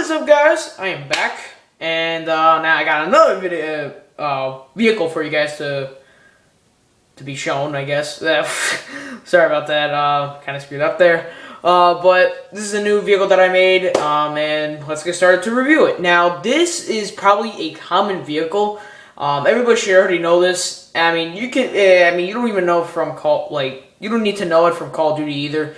What is up, guys? I am back, and now I got another vehicle for you guys to be shown, I guess. Sorry about that, kind of screwed up there. But this is a new vehicle that I made, and let's get started to review it. Now, this is probably a common vehicle. Everybody should already know this. I mean, you don't even know from you don't need to know it from Call of Duty either.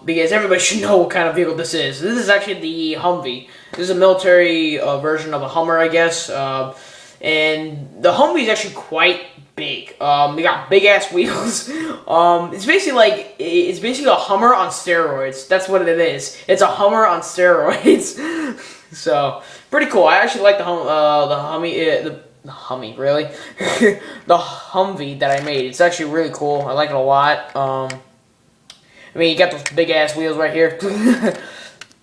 Because everybody should know what kind of vehicle this is. This is actually the Humvee. This is a military version of a Hummer, I guess. And the Humvee is actually quite big. We got big ass wheels. It's basically a Hummer on steroids. That's what it is. It's a Hummer on steroids. So pretty cool. I actually like the Humvee, really. The Humvee that I made. It's actually really cool. I like it a lot. I mean, you got those big ass wheels right here.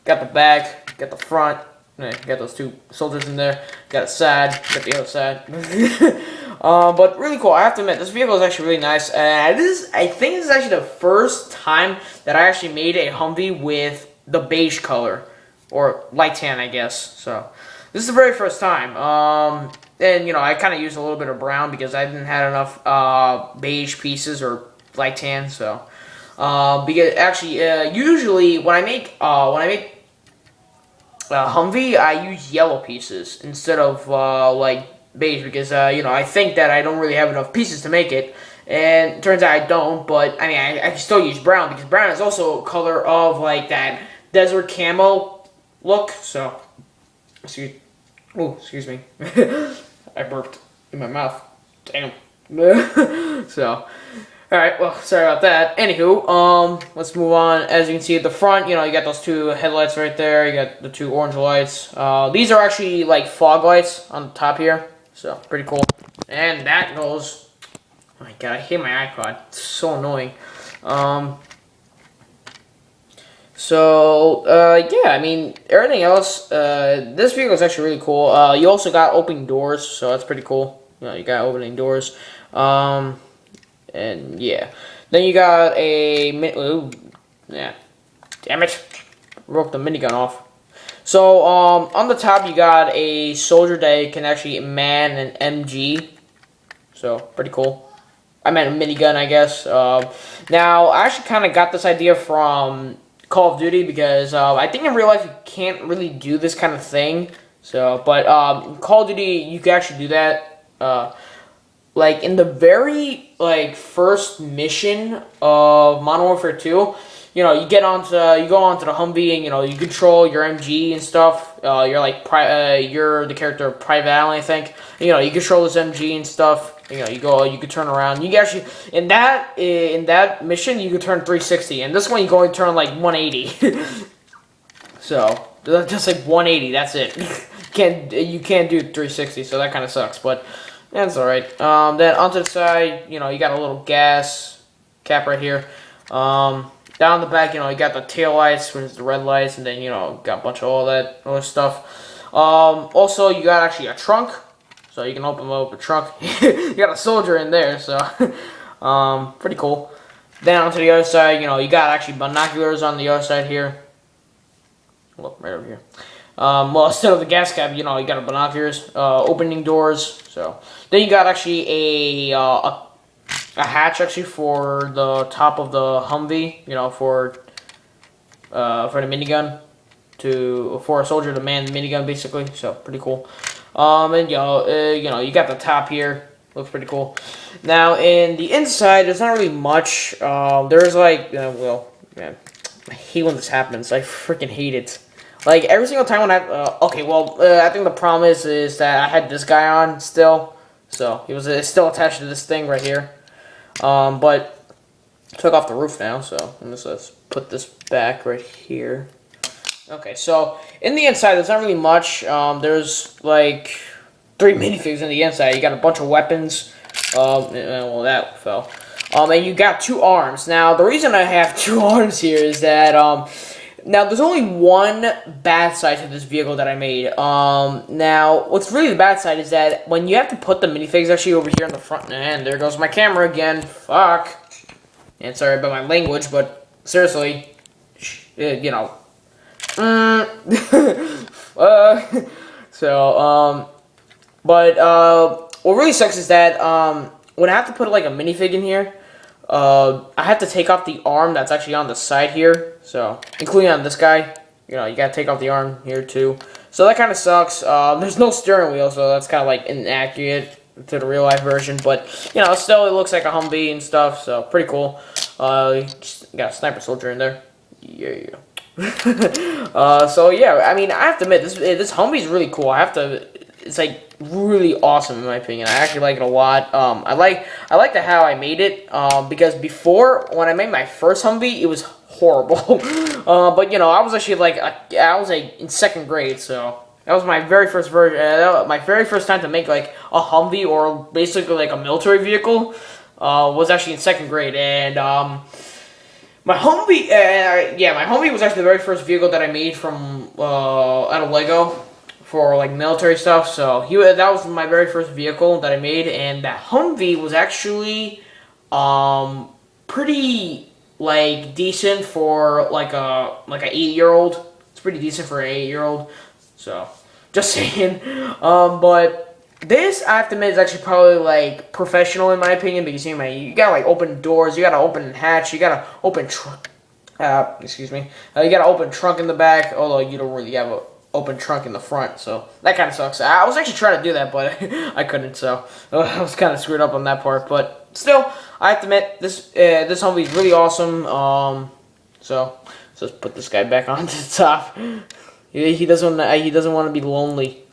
Got the back, got the front. Got those two soldiers in there. Got a side, got the other side. But really cool. I have to admit, this vehicle is actually really nice. I think this is actually the first time that I actually made a Humvee with the beige color, or light tan, I guess. So this is the very first time. And I kind of used a little bit of brown because I didn't have enough beige pieces or light tan. So. Because actually, usually when I make Humvee, I use yellow pieces instead of like beige because I think that I don't really have enough pieces to make it, and it turns out I don't. But I mean, I can still use brown because brown is also a color of like that desert camo look. So, excuse me, I burped in my mouth. Damn. So. Alright, well, sorry about that. Anywho, let's move on. As you can see at the front, you got those two headlights right there. You got the two orange lights. These are actually like fog lights on the top here. So, pretty cool. And that goes... Oh my god, I hate my iPod. It's so annoying. Yeah, I mean, everything else, this vehicle is actually really cool. You also got opening doors, so that's pretty cool. You got opening doors. And yeah, then you got a damn it, broke the minigun off. So on the top you got a soldier that can actually man an MG. So pretty cool. I meant a minigun, I guess. Now I actually kind of got this idea from Call of Duty because I think in real life you can't really do this kind of thing. So, but in Call of Duty you can actually do that. Like in the very first mission of Modern Warfare 2, you go onto the Humvee and you control your MG and stuff. You're the character Private Allen, I think. You control this MG and stuff. You could turn around. You can actually in that mission you could turn 360, and this one you can only turn like 180. So just like 180, that's it. You can't do 360, so that kind of sucks, but. That's alright. Then onto the side, you got a little gas cap right here. Down the back, you got the tail lights, which is the red lights, and then, got a bunch of all that other stuff. Also, you got actually a trunk, so you can open up a trunk. You got a soldier in there, so, pretty cool. Then onto the other side, you got actually binoculars on the other side here. Look, right over here. Well, instead of the gas cap, you got a binoculars, opening doors. So then you got actually a hatch actually for the top of the Humvee. For the minigun for a soldier to man the minigun basically. So pretty cool. And you got the top here. Looks pretty cool. Now in the inside, there's not really much. There's I hate when this happens. I freaking hate it. Like, every single time when I think the problem is that I had this guy on still. So, he was still attached to this thing right here. But, took off the roof now, so let's put this back right here. Okay, so, in the inside, there's not really much. There's, like, 3 minifigs in the inside. You got a bunch of weapons. Well, that fell. And you got 2 arms. Now, the reason I have 2 arms here is that, now, there's only one bad side to this vehicle that I made. Now, what's really the bad side is that when you have to put the minifigs actually over here in the front, and there goes my camera again, fuck. And sorry about my language, but seriously, So, what really sucks is that, when I have to put like a minifig in here, I have to take off the arm that's actually on the side here, so, including on this guy, you know, you gotta take off the arm here too. So that kind of sucks. There's no steering wheel, so that's kind of like inaccurate to the real life version, but, you know, still it looks like a Humvee and stuff, so pretty cool. Just got a sniper soldier in there. Yeah. So yeah, I mean, I have to admit, this Humvee is really cool. It's like really awesome in my opinion. I actually like it a lot. I like how I made it. Because before, when I made my first Humvee, it was horrible. But you know, I was actually like, in second grade, so that was my very first version. My very first time to make like a Humvee, or basically like a military vehicle, was actually in second grade, and my Humvee, my Humvee was actually the very first vehicle that I made from out of Lego for like military stuff. So that was my very first vehicle that I made, and that Humvee was actually pretty like decent for like an 8-year-old. It's pretty decent for an 8-year-old. So just saying, but. This, I have to admit, is actually probably, like, professional in my opinion, because, you gotta, like, open doors, you gotta open hatch, you gotta open trunk, excuse me, you gotta open trunk in the back, although you don't really have an open trunk in the front, so that kind of sucks. I was actually trying to do that, but I couldn't, so I was kind of screwed up on that part, but still, I have to admit, this Humvee is really awesome. So let's put this guy back onto the top. He doesn't want to be lonely.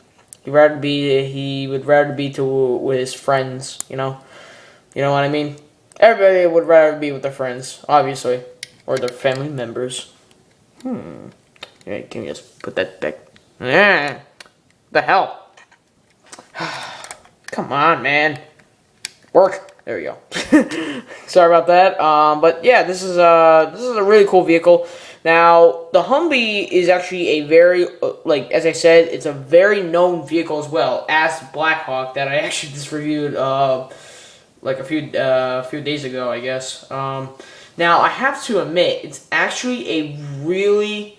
He would rather be with his friends, you know what I mean? Everybody would rather be with their friends, obviously, or their family members. Yeah, can you just put that back? Yeah, the hell? Come on, man. Work. There we go. Sorry about that. But yeah, this is a really cool vehicle. Now, the Humvee is actually a very, like, as I said, it's a very known vehicle as well as Blackhawk that I actually just reviewed, like a few days ago, I guess. Now, I have to admit, it's actually a really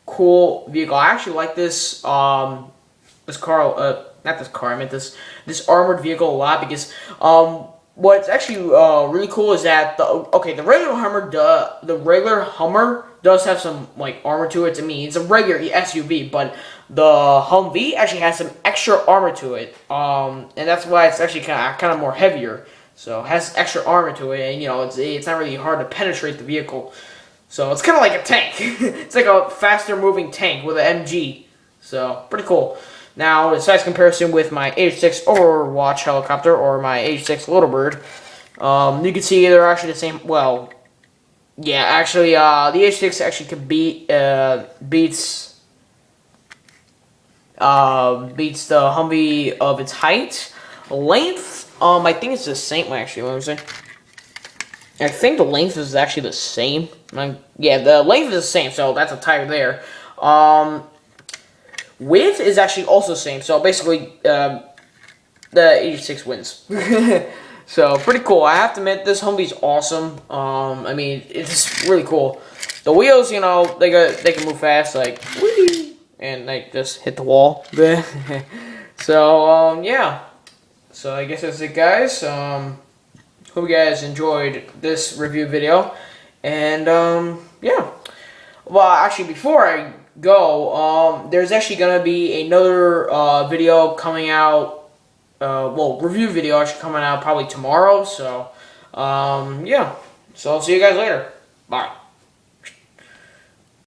cool vehicle. I actually like this, this car, not this car, I meant this armored vehicle a lot, because, what's actually really cool is that the regular Hummer does have some like armor to it. I mean, it's a regular SUV, but the Humvee actually has some extra armor to it. And that's why it's actually kind of more heavier. So it has extra armor to it, and you know it's not really hard to penetrate the vehicle. So it's kind of like a tank. It's like a faster moving tank with an MG. So pretty cool. Now, the size comparison with my H6 Overwatch helicopter or my H6 Little Bird, you can see they're actually the same. Well, yeah, actually, the H6 actually could beats the Humvee of its height. Length, I think it's the same. Actually, let me see. I think the length is actually the same. Yeah, the length is the same, so that's a tie there. Width is actually also the same, so basically, the 86 wins. So, pretty cool. I have to admit, this Humvee's awesome. I mean, it's really cool. The wheels, you know, they can move fast, like, whee, and like just hit the wall. So, yeah. So, I guess that's it, guys. Hope you guys enjoyed this review video. And, yeah. Well, actually, before I go, there's actually gonna be another video coming out, review video actually coming out probably tomorrow, so yeah, so I'll see you guys later. Bye.